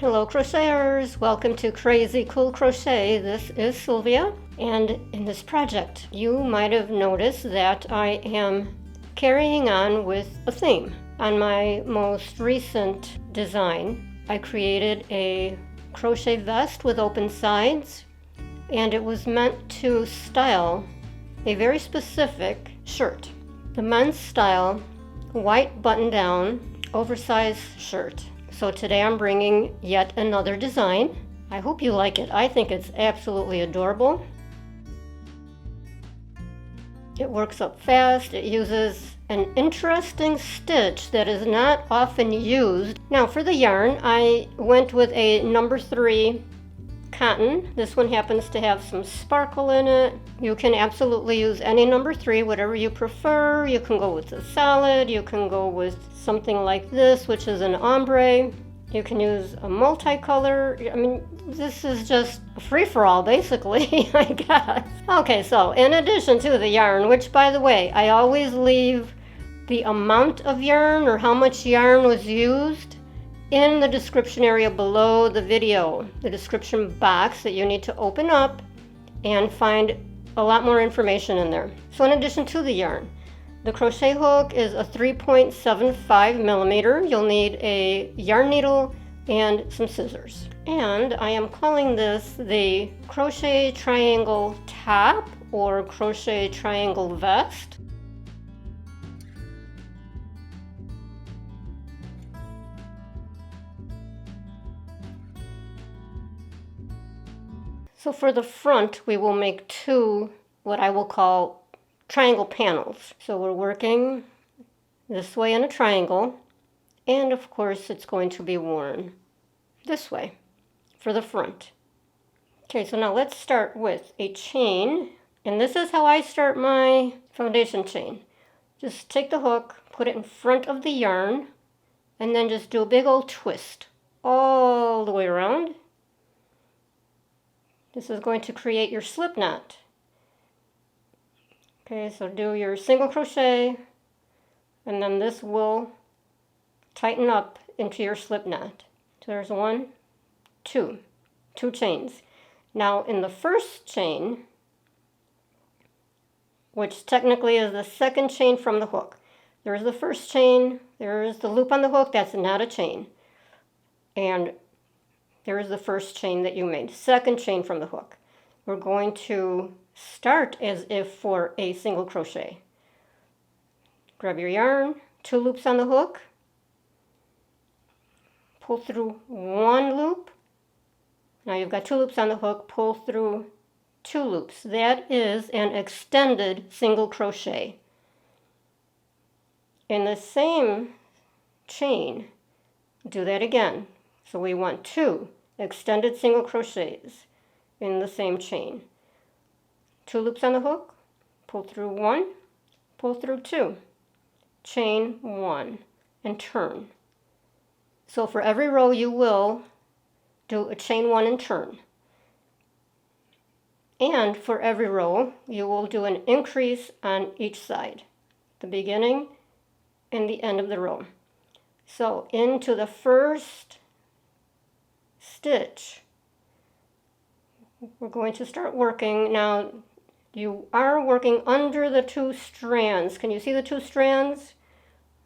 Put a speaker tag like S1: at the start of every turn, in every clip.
S1: Hello crocheters, welcome to Crazy Cool Crochet. This is Sylvia, and in this project you might have noticed that I am carrying on with a theme. On my most recent design I created a crochet vest with open sides, and it was meant to style a very specific shirt. The men's style white button down oversized shirt. So today I'm bringing yet another design. I hope you like it. I think it's absolutely adorable. It works up fast. It uses an interesting stitch that is not often used. Now for the yarn, I went with a number 3 cotton. This one happens to have some sparkle in it. You can absolutely use any number 3, whatever you prefer. You can go with a solid, you can go with something like this, which is an ombre. You can use a multicolor. I mean, this is just a free-for-all basically, I guess. Okay, so in addition to the yarn, which by the way, I always leave the amount of yarn or how much yarn was used in the description area below the video, the description box that you need to open up and find a lot more information in there. So in addition to the yarn, the crochet hook is a 3.75 millimeter. You'll need a yarn needle and some scissors. And I am calling this the crochet triangle top or crochet triangle vest. So for the front, we will make 2 what I will call triangle panels. So we're working this way in a triangle, and of course it's going to be worn this way for the front. Okay, so now let's start with a chain, and this is how I start my foundation chain. Just take the hook, put it in front of the yarn, and then just do a big old twist all the way around. This is going to create your slip knot. Okay, so do your single crochet, and then this will tighten up into your slip knot. So there's 1, 2 chains. Now in the first chain, which technically is the second chain from the hook, there's the first chain, there's the loop on the hook, that's not a chain. And there's the first chain that you made, second chain from the hook. We're going to start as if for a single crochet. Grab your yarn, 2 loops on the hook, pull through 1 loop. Now you've got 2 loops on the hook, pull through 2 loops. That is an extended single crochet. In the same chain, do that again. So we want 2 extended single crochets in the same chain. 2 loops on the hook, pull through 1, pull through 2, chain 1, and turn. So for every row you will do a chain 1 and turn. And for every row you will do an increase on each side, the beginning and the end of the row. So into the first stitch, we're going to start working. Now you are working under the 2 strands. Can you see the 2 strands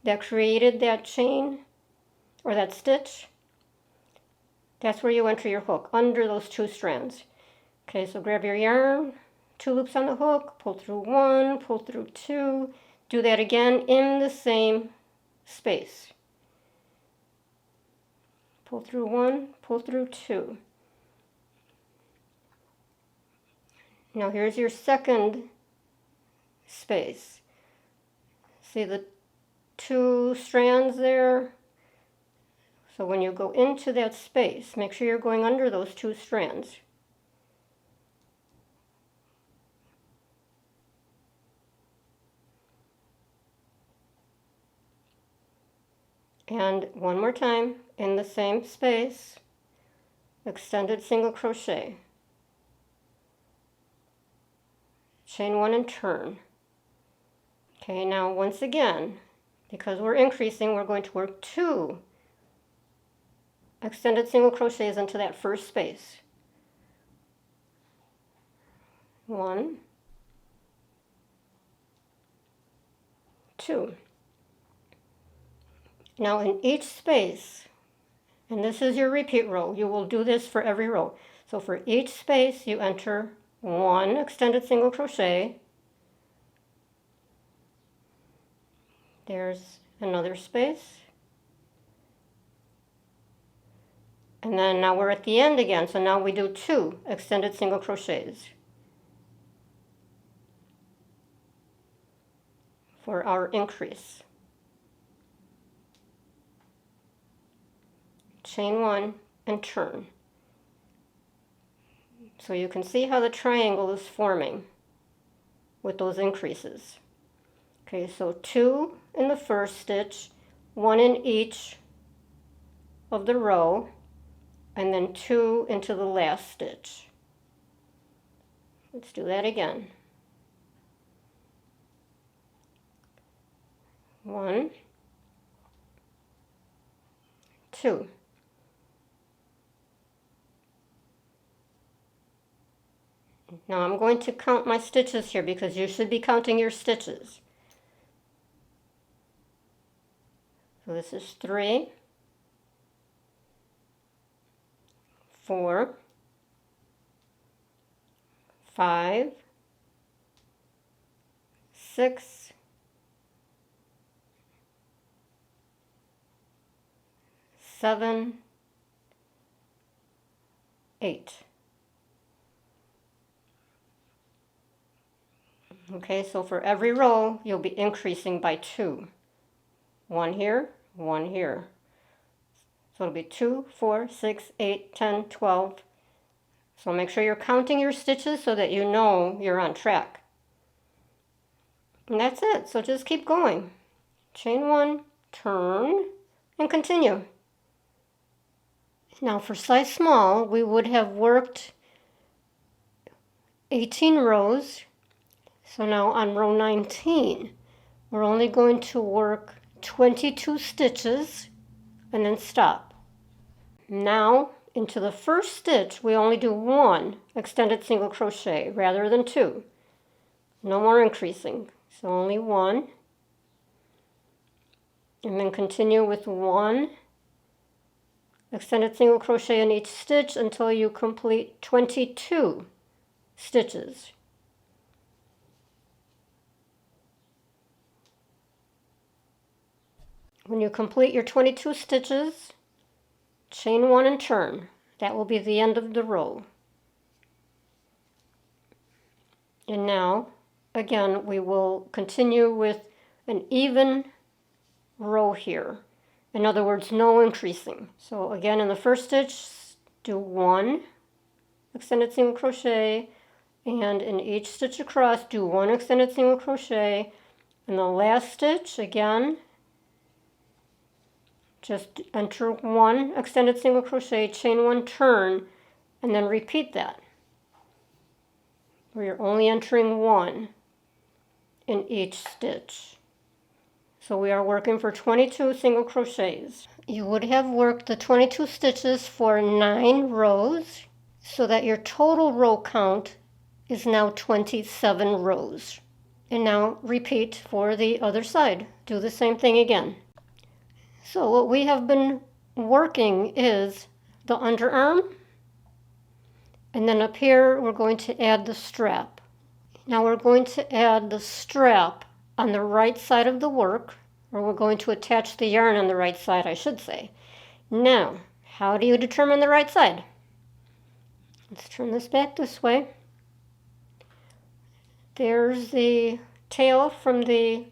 S1: that created that chain or that stitch? That's where you enter your hook, under those 2 strands. Okay, so grab your yarn, 2 loops on the hook, pull through 1, pull through 2, do that again in the same space. Pull through 1, pull through 2. Now here's your second space. See the 2 strands there? So when you go into that space, make sure you're going under those 2 strands. And one more time, in the same space, extended single crochet. Chain 1 and turn. Okay, now once again, because we're increasing, we're going to work 2 extended single crochets into that first space. 1, 2. Now in each space, and this is your repeat row, you will do this for every row. So for each space you enter 1 extended single crochet. There's another space. And then now we're at the end again, so now we do 2 extended single crochets for our increase. Chain 1 and turn. So you can see how the triangle is forming with those increases. Okay, so 2 in the first stitch, 1 in each of the row, and then 2 into the last stitch. Let's do that again. 1, 2. Now I'm going to count my stitches here because you should be counting your stitches. So this is 3, 4, 5, 6, 7, 8. Okay, so for every row, you'll be increasing by 2. 1 here, 1 here. So it'll be 2, 4, 6, 8, 10, 12. So make sure you're counting your stitches so that you know you're on track. And that's it, so just keep going. Chain 1, turn, and continue. Now for size small, we would have worked 18 rows. So now on row 19, we're only going to work 22 stitches and then stop. Now into the first stitch, we only do 1 extended single crochet rather than 2. No more increasing, so only 1. And then continue with 1 extended single crochet in each stitch until you complete 22 stitches. When you complete your 22 stitches, chain 1 and turn. That will be the end of the row. And now, again, we will continue with an even row here. In other words, no increasing. So again, in the first stitch, do 1 extended single crochet, and in each stitch across, do 1 extended single crochet. In the last stitch, again, just enter 1 extended single crochet, chain 1, turn, and then repeat that, where you're only entering 1 in each stitch. So we are working for 22 single crochets. You would have worked the 22 stitches for 9 rows, so that your total row count is now 27 rows. And now repeat for the other side. Do the same thing again. So what we have been working is the underarm, and then up here we're going to add the strap. Now we're going to add the strap on the right side of the work, or we're going to attach the yarn on the right side, I should say. Now, how do you determine the right side? Let's turn this back this way. There's the tail from the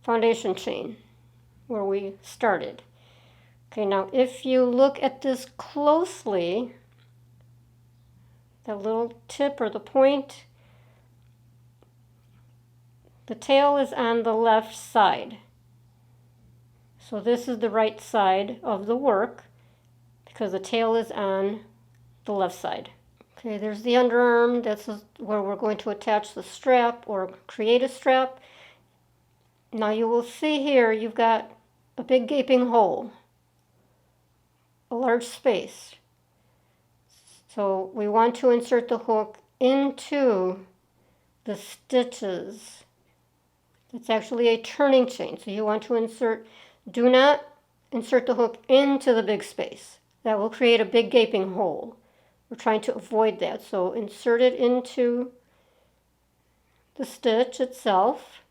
S1: foundation chain where we started. Okay, now if you look at this closely, the little tip or the point, the tail is on the left side. So this is the right side of the work because the tail is on the left side. Okay, there's the underarm. That's where we're going to attach the strap or create a strap. Now you will see here you've got a big gaping hole. a large space. So we want to insert the hook into the stitches. It's actually a turning chain. So you want to do not insert the hook into the big space. That will create a big gaping hole. We're trying to avoid that. So insert it into the stitch itself.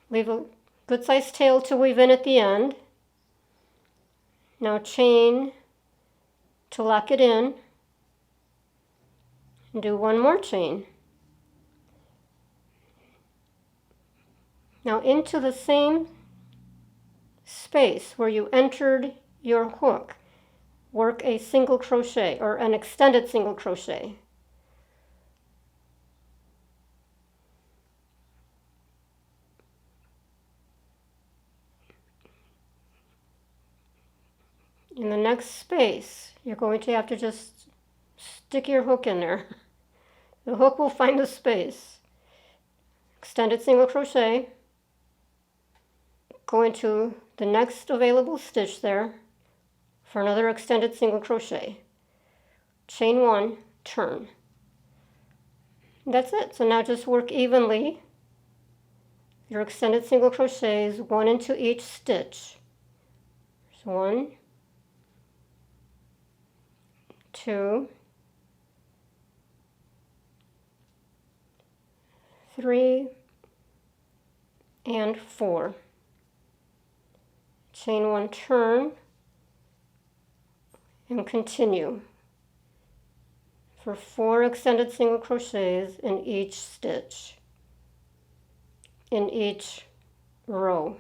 S1: Leave a good sized tail to weave in at the end. Now chain to lock it in. And do one more chain. Now into the same space where you entered your hook, work a single crochet or an extended single crochet. In the next space, you're going to have to just stick your hook in there. The hook will find the space. Extended single crochet, go into the next available stitch there for another extended single crochet. Chain one, turn. That's it. So now just work evenly your extended single crochets, one into each stitch. So 1, 2, 3, and 4. Chain one, turn, and continue for 4 extended single crochets in each stitch, in each row.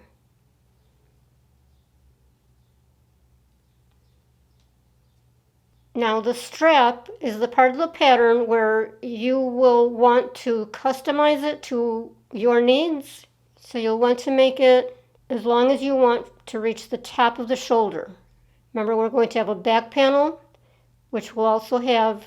S1: Now the strap is the part of the pattern where you will want to customize it to your needs. So you'll want to make it as long as you want to reach the top of the shoulder. Remember, we're going to have a back panel, which will also have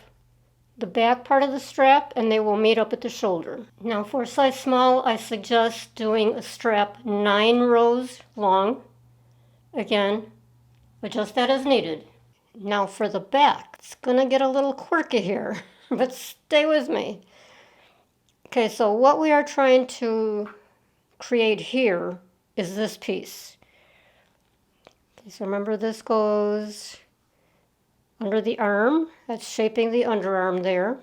S1: the back part of the strap, and they will meet up at the shoulder. Now for a size small, I suggest doing a strap 9 rows long. Again, adjust that as needed. Now for the back, it's going to get a little quirky here, but stay with me. Okay, so what we are trying to create here is this piece. Okay, so remember, this goes under the arm. That's shaping the underarm there.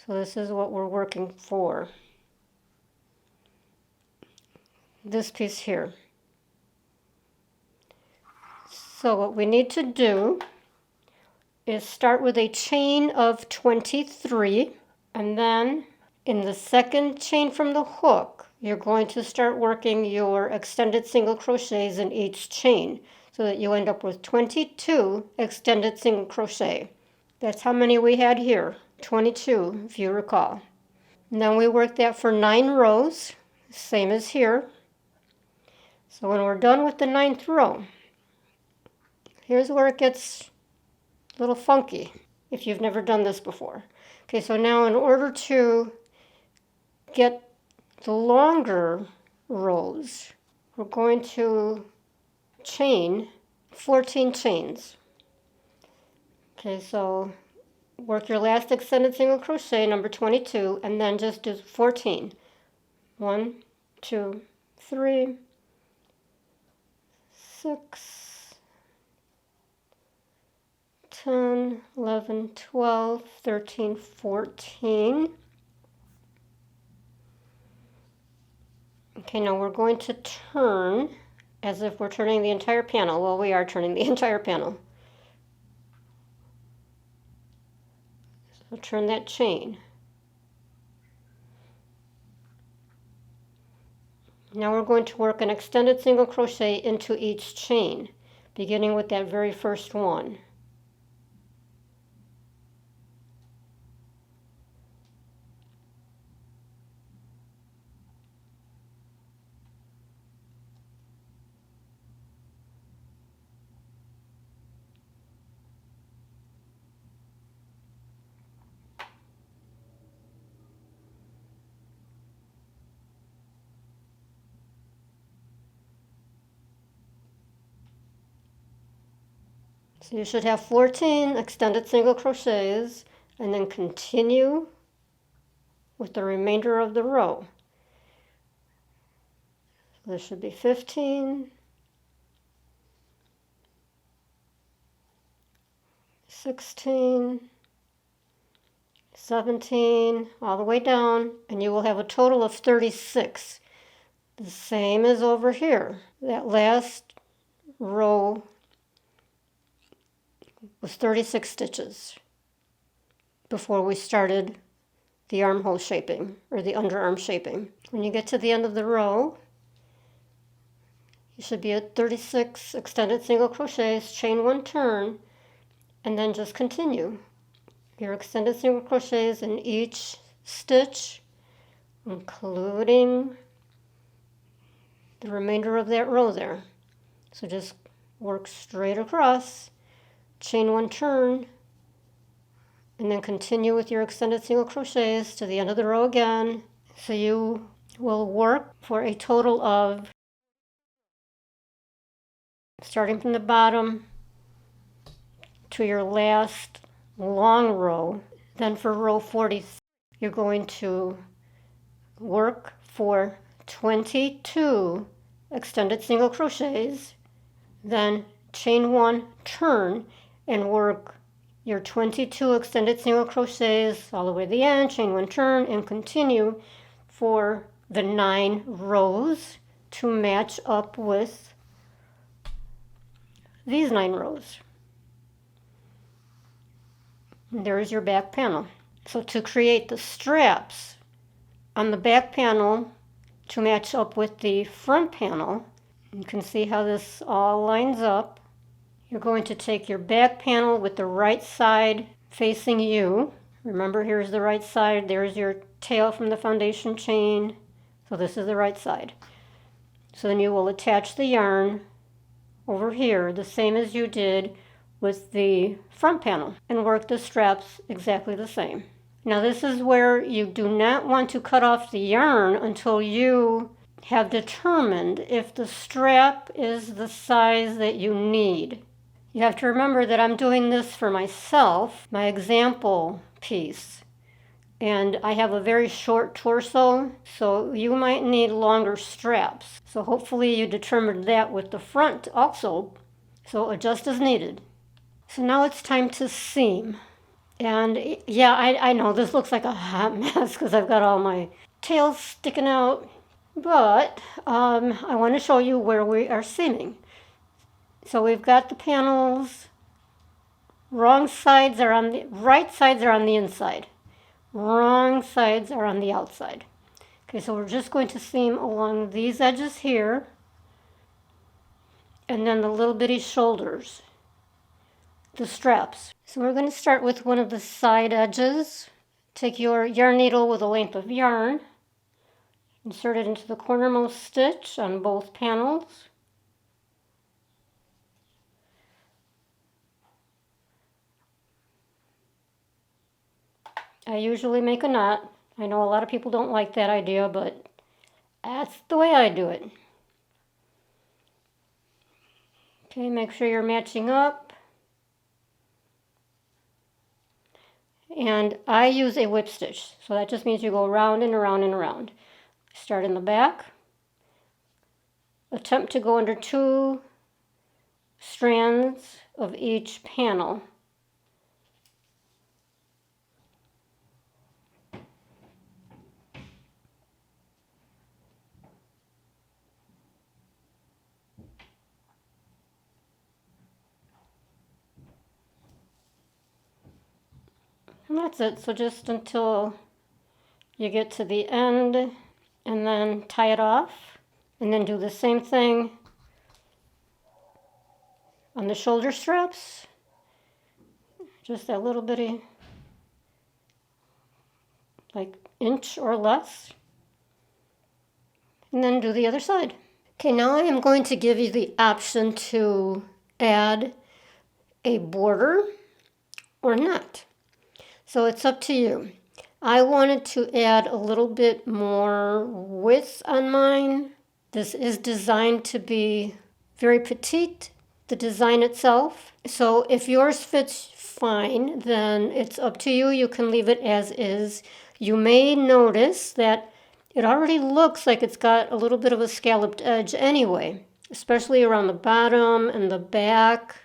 S1: So this is what we're working for. This piece here. So what we need to do is start with a chain of 23, and then in the second chain from the hook, you're going to start working your extended single crochets in each chain so that you end up with 22 extended single crochet. That's how many we had here, 22 if you recall. And then we work that for 9 rows, same as here. So when we're done with the 9th row, here's where it gets a little funky if you've never done this before. Okay, so now in order to get the longer rows, we're going to chain 14 chains. Okay, so work your last extended single crochet, number 22, and then just do 14. 1, 2, 3, 6, 10, 11, 12, 13, 14. Okay, now we're going to turn as if we're turning the entire panel. Well, we are turning the entire panel. So turn that chain. Now we're going to work an extended single crochet into each chain, beginning with that very first one. So you should have 14 extended single crochets, and then continue with the remainder of the row. So there should be 15, 16, 17, all the way down, and you will have a total of 36. The same as over here. That last row was 36 stitches before we started the armhole shaping, or the underarm shaping. When you get to the end of the row, you should be at 36 extended single crochets, chain 1 turn, and then just continue your extended single crochets in each stitch, including the remainder of that row there. So just work straight across, chain 1 turn, and then continue with your extended single crochets to the end of the row again. So you will work for a total of, starting from the bottom to your last long row. Then for row 40, you're going to work for 22 extended single crochets, then chain 1 turn and work your 22 extended single crochets all the way to the end, chain 1 turn, and continue for the 9 rows to match up with these 9 rows. And there is your back panel. So to create the straps on the back panel to match up with the front panel, you can see how this all lines up. You're going to take your back panel with the right side facing you. Remember, here's the right side, there's your tail from the foundation chain. So this is the right side. So then you will attach the yarn over here, the same as you did with the front panel, and work the straps exactly the same. Now this is where you do not want to cut off the yarn until you have determined if the strap is the size that you need. You have to remember that I'm doing this for myself, my example piece, and I have a very short torso, so you might need longer straps. So hopefully you determined that with the front also, so adjust as needed. So now it's time to seam. And yeah, I know this looks like a hot mess because I've got all my tails sticking out, but I want to show you where we are seaming. So we've got the panels, right sides are on the inside, wrong sides are on the outside. Okay, so we're just going to seam along these edges here, and then the little bitty shoulders, the straps. So we're going to start with one of the side edges. Take your yarn needle with a length of yarn, insert it into the cornermost stitch on both panels. I usually make a knot. I know a lot of people don't like that idea, but that's the way I do it. Okay, make sure you're matching up. And I use a whip stitch, so that just means you go around and around and around. Start in the back. Attempt to go under 2 strands of each panel. And that's it. So just until you get to the end, and then tie it off, and then do the same thing on the shoulder straps. Just that little bitty, like inch or less. And then do the other side. Okay, now I am going to give you the option to add a border or not. So it's up to you. I wanted to add a little bit more width on mine. This is designed to be very petite. the design itself. So if yours fits fine, then it's up to you. You can leave it as is. You may notice that it already looks like it's got a little bit of a scalloped edge anyway, especially around the bottom and the back.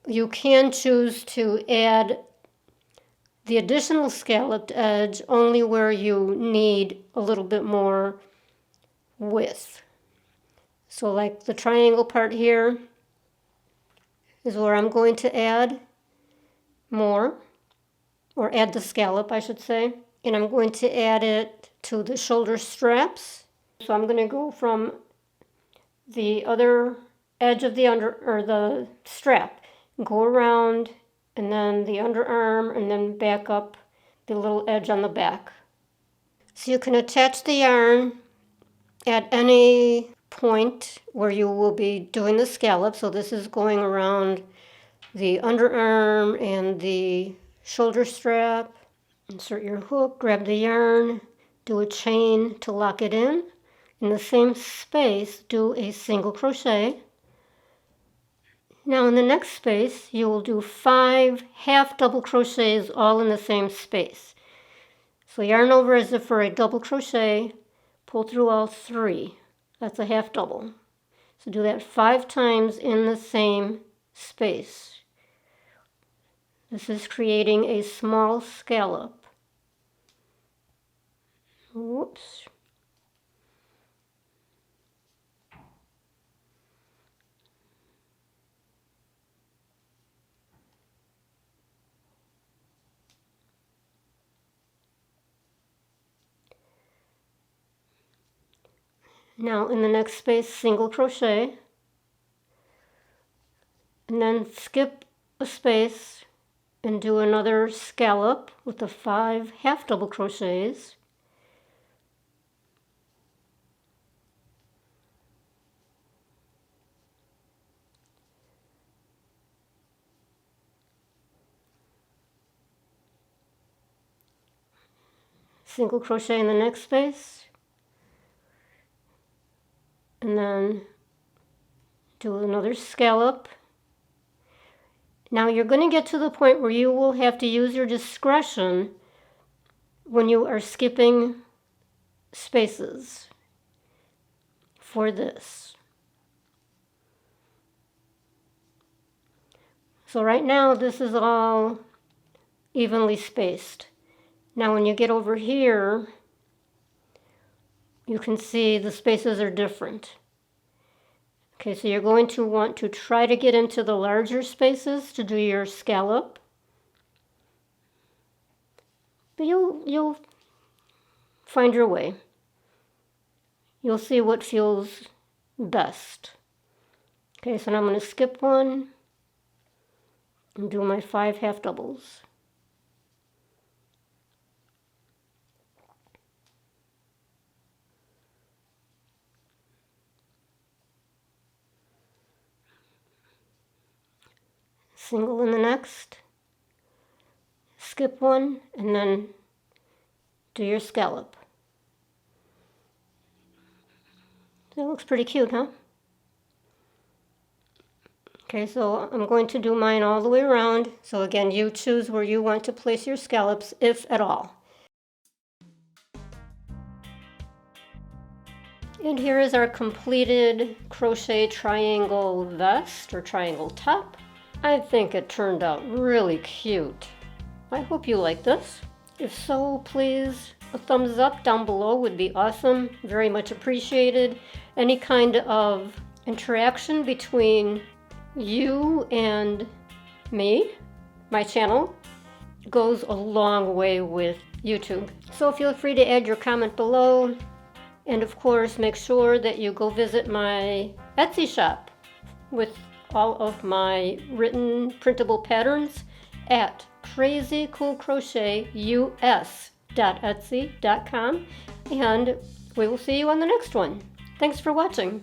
S1: You can choose to add the additional scalloped edge only where you need a little bit more width. So like the triangle part here is where I'm going to add more, or add the scallop, I should say. And I'm going to add it to the shoulder straps. So I'm going to go from the other edge of the the strap, go around, and then the underarm, and then back up the little edge on the back. So you can attach the yarn at any point where you will be doing the scallop. So this is going around the underarm and the shoulder strap. Insert your hook, grab the yarn, do a chain to lock it in. In the same space, do a single crochet. Now in the next space, you will do 5 half double crochets all in the same space. So yarn over as if for a double crochet, pull through all 3. That's a half double. So do that 5 times in the same space. This is creating a small scallop. Whoops. Now in the next space, single crochet, and then skip a space and do another scallop with the 5 half double crochets. Single crochet in the next space, and then do another scallop. Now you're going to get to the point where you will have to use your discretion when you are skipping spaces for this. So right now this is all evenly spaced. Now when you get over here, you can see the spaces are different. Okay, so you're going to want to try to get into the larger spaces to do your scallop. But you'll find your way. You'll see what feels best. Okay, so now I'm going to skip one and do my 5 half doubles. Single in the next, skip one, and then do your scallop. That looks pretty cute, huh? Okay, so I'm going to do mine all the way around. So again, you choose where you want to place your scallops, if at all. And here is our completed crochet triangle vest or triangle top. I think it turned out really cute. I hope you like this. If so, please, a thumbs up down below would be awesome. Very much appreciated. Any kind of interaction between you and me, my channel, goes a long way with YouTube. So feel free to add your comment below. And of course, make sure that you go visit my Etsy shop with all of my written printable patterns at crazycoolcrochetus.etsy.com, and we will see you on the next one. Thanks for watching.